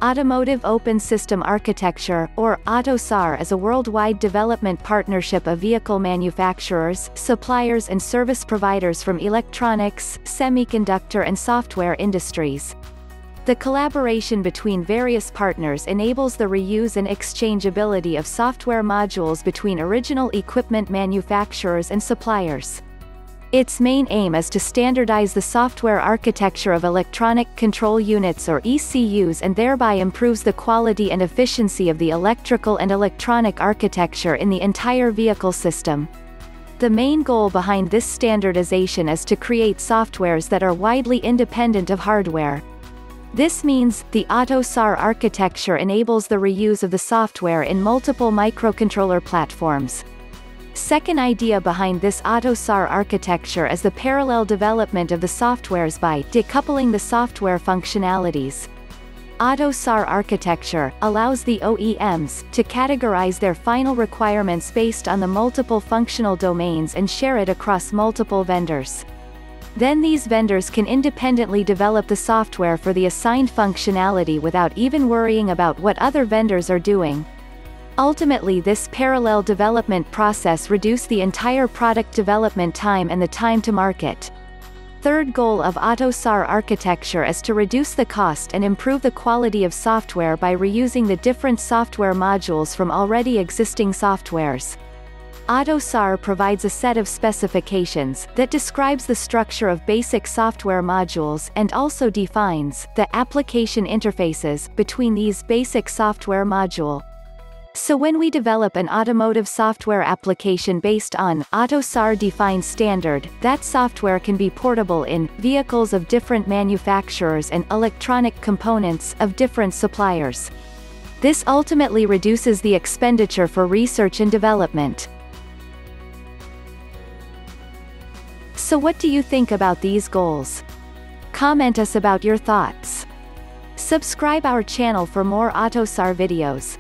Automotive Open System Architecture, or Autosar, is a worldwide development partnership of vehicle manufacturers, suppliers and service providers from electronics, semiconductor and software industries. The collaboration between various partners enables the reuse and exchangeability of software modules between original equipment manufacturers and suppliers. Its main aim is to standardize the software architecture of electronic control units or ECUs and thereby improves the quality and efficiency of the electrical and electronic architecture in the entire vehicle system. The main goal behind this standardization is to create softwares that are widely independent of hardware. This means, the Autosar architecture enables the reuse of the software in multiple microcontroller platforms. Second idea behind this Autosar architecture is the parallel development of the softwares by decoupling the software functionalities. Autosar architecture allows the OEMs to categorize their final requirements based on the multiple functional domains and share it across multiple vendors. Then these vendors can independently develop the software for the assigned functionality without even worrying about what other vendors are doing. Ultimately, this parallel development process reduces the entire product development time and the time to market. Third goal of Autosar architecture is to reduce the cost and improve the quality of software by reusing the different software modules from already existing softwares. Autosar provides a set of specifications that describes the structure of basic software modules and also defines the application interfaces between these basic software modules. So when we develop an automotive software application based on Autosar-defined standard, that software can be portable in vehicles of different manufacturers and electronic components of different suppliers. This ultimately reduces the expenditure for research and development. So what do you think about these goals? Comment us about your thoughts. Subscribe our channel for more Autosar videos.